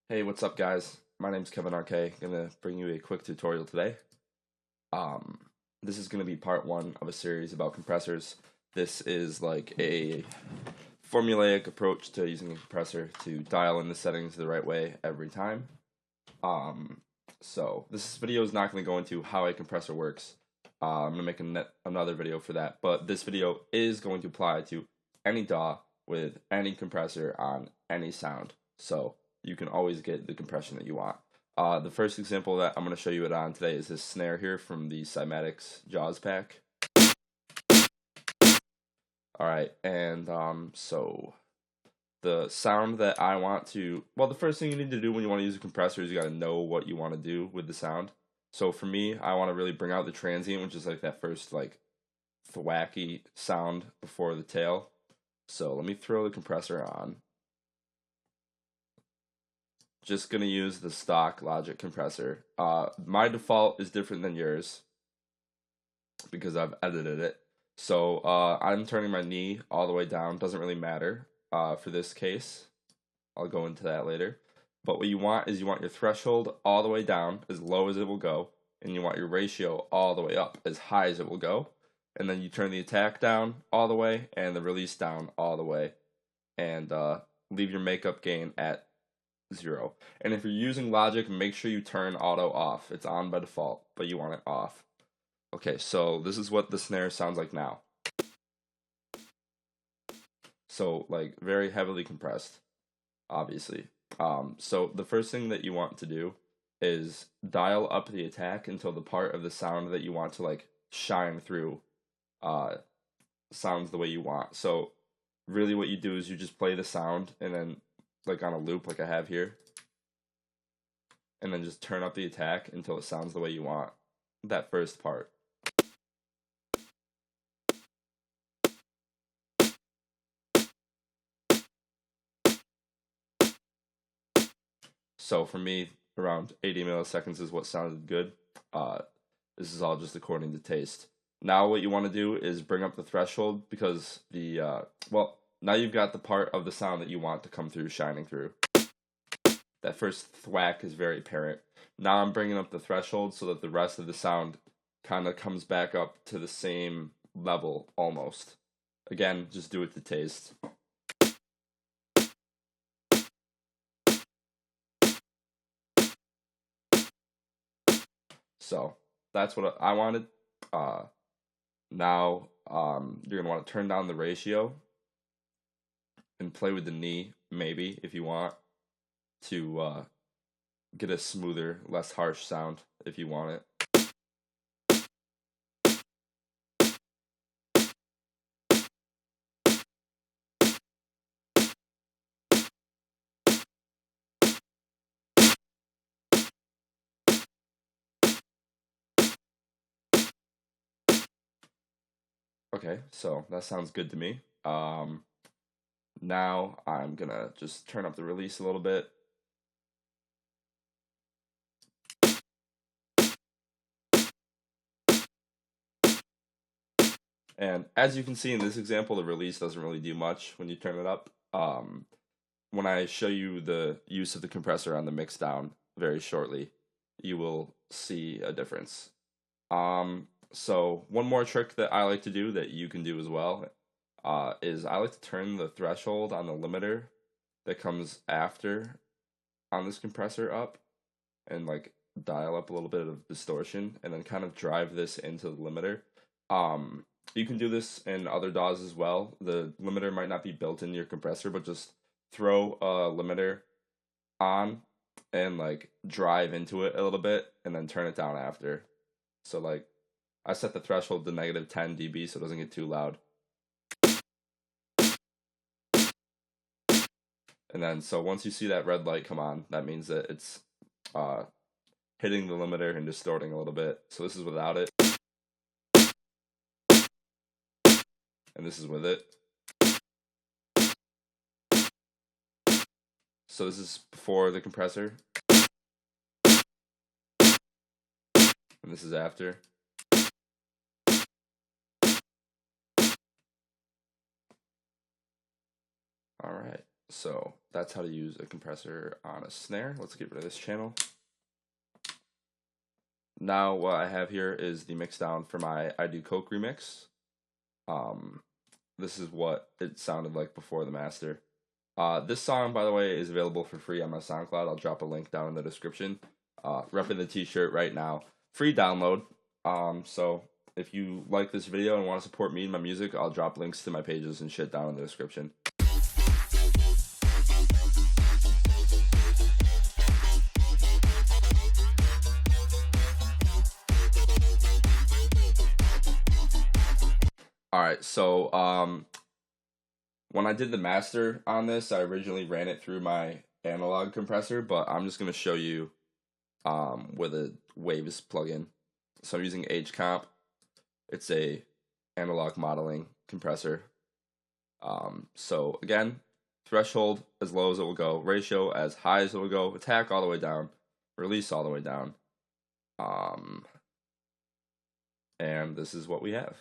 Hey, what's up, guys? My name's Kevin RK. Gonna bring you a quick tutorial today. Um, this is gonna be part one of a series about compressors. This is like a formulaic approach to using a compressor to dial in the settings the right way every time. Um, so this video is not gonna go into how a compressor works. I'm gonna make another video for that, but this video is going to apply to any DAW with any compressor on any sound. So you can always get the compression that you want. The first example that I'm going to show you it on today is this snare here from the Cymatics Jaws pack. Alright, and so the sound that I want to, well, the first thing you need to do when you want to use a compressor is you got to know what you want to do with the sound. So for me, I want to really bring out the transient, which is like that first like thwacky sound before the tail. So let me throw the compressor on. Just gonna use the stock Logic compressor. My default is different than yours because I've edited it. So I'm turning my knee all the way down. Doesn't really matter for this case. I'll go into that later. But what you want is you want your threshold all the way down, as low as it will go, and you want your ratio all the way up, as high as it will go. And then you turn the attack down all the way and the release down all the way, and leave your makeup gain at 0. And if you're using Logic, make sure you turn auto off. It's on by default, but you want it off. Okay, so this is what the snare sounds like now. So like very heavily compressed, obviously. So the first thing that you want to do is dial up the attack until the part of the sound that you want to like shine through sounds the way you want. So really what you do is you just play the sound and then like on a loop like I have here, and then just turn up the attack until it sounds the way you want. That first part. So for me, around 80 milliseconds is what sounded good. This is all just according to taste. Now what you want to do is bring up the threshold because well, now you've got the part of the sound that you want to come through shining through. That first thwack is very apparent. Now I'm bringing up the threshold so that the rest of the sound kind of comes back up to the same level almost. Again, just do it to taste. So that's what I wanted. Now you're gonna want to turn down the ratio and play with the knee, maybe if you want to get a smoother, less harsh sound if you want it. Okay, so that sounds good to me. Now I'm gonna just turn up the release a little bit. And as you can see in this example, the release doesn't really do much when you turn it up. When I show you the use of the compressor on the mix down very shortly, you will see a difference. So one more trick that I like to do that you can do as well is I like to turn the threshold on the limiter that comes after on this compressor up and like dial up a little bit of distortion and then kind of drive this into the limiter. You can do this in other DAWs as well. The limiter might not be built into your compressor, but just throw a limiter on and like drive into it a little bit and then turn it down after. So like I set the threshold to negative 10 dB so it doesn't get too loud. And then so once you see that red light come on, that means that it's hitting the limiter and distorting a little bit. So this is without it. And this is with it. So this is before the compressor. And this is after. Alright, so that's how to use a compressor on a snare. Let's get rid of this channel. Now what I have here is the mix down for my I Do Coke remix. This is what it sounded like before the master. This song, by the way, is available for free on my SoundCloud. I'll drop a link down in the description. Repping the t-shirt right now. Free download. So if you like this video and want to support me and my music, I'll drop links to my pages and shit down in the description. Alright, so when I did the master on this, I originally ran it through my analog compressor, but I'm just going to show you with a Waves plugin. So I'm using H-Comp. It's a analog modeling compressor. So again, threshold as low as it will go, ratio as high as it will go, attack all the way down, release all the way down. And this is what we have.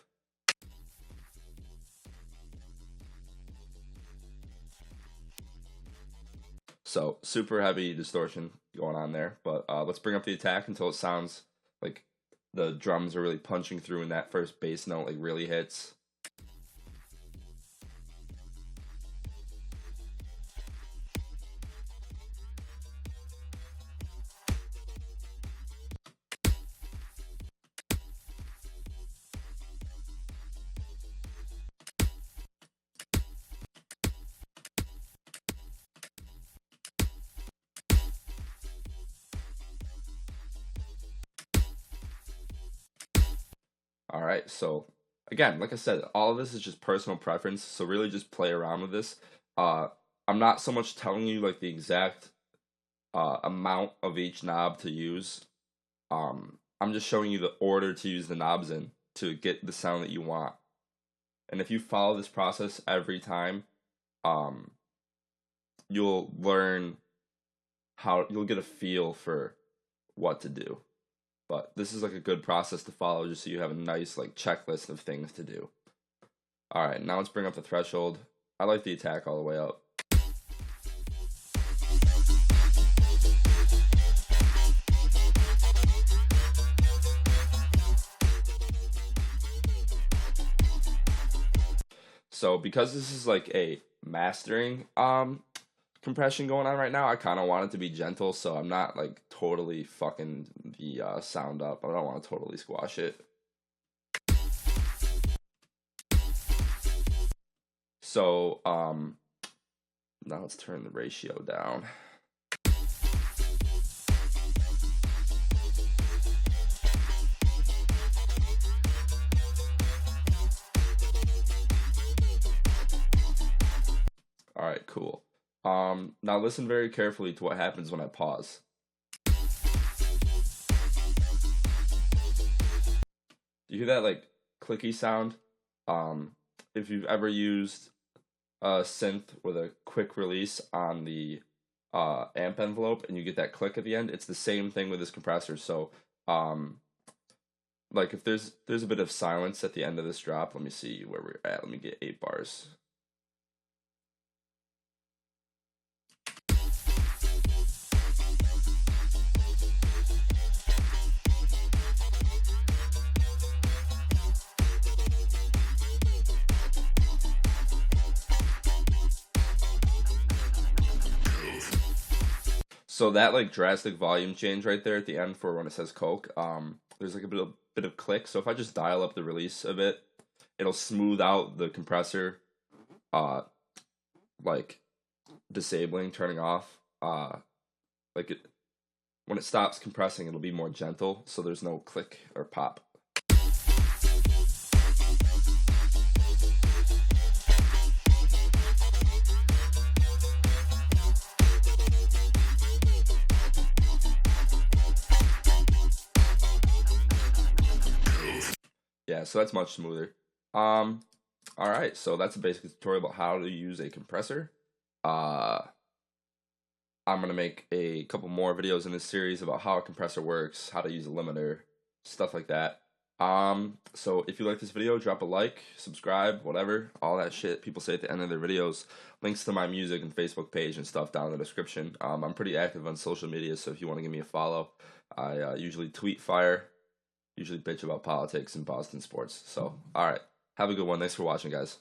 So super heavy distortion going on there, but let's bring up the attack until it sounds like the drums are really punching through and that first bass note like really hits. Alright, so again, like I said, all of this is just personal preference, so really just play around with this. I'm not so much telling you like the exact amount of each knob to use. I'm just showing you the order to use the knobs in to get the sound that you want. And if you follow this process every time, you'll learn you'll get a feel for what to do. But this is like a good process to follow just so you have a nice like checklist of things to do. Alright, now let's bring up the threshold. I like the attack all the way up. So because this is like a mastering compression going on right now, I kind of want it to be gentle, so I'm not like totally fucking the sound up. I don't want to totally squash it. So now let's turn the ratio down. Alright, cool. Now listen very carefully to what happens when I pause. You hear that like clicky sound? If you've ever used a synth with a quick release on the amp envelope and you get that click at the end, it's the same thing with this compressor. So like if there's a bit of silence at the end of this drop, let me see where we're at. Let me get 8 bars. So that like drastic volume change right there at the end for when it says Coke, there's like a bit of click. So if I just dial up the release a bit, it'll smooth out the compressor, like disabling, turning off. Like when it stops compressing, it'll be more gentle, so there's no click or pop. Yeah, so that's much smoother. Alright, so that's a basic tutorial about how to use a compressor. I'm going to make a couple more videos in this series about how a compressor works, how to use a limiter, stuff like that. So if you like this video, drop a like, subscribe, whatever, all that shit people say at the end of their videos. Links to my music and Facebook page and stuff down in the description. I'm pretty active on social media, so if you want to give me a follow, I usually tweet fire, usually bitch about politics and Boston sports. So, all right, have a good one. Thanks for watching, guys.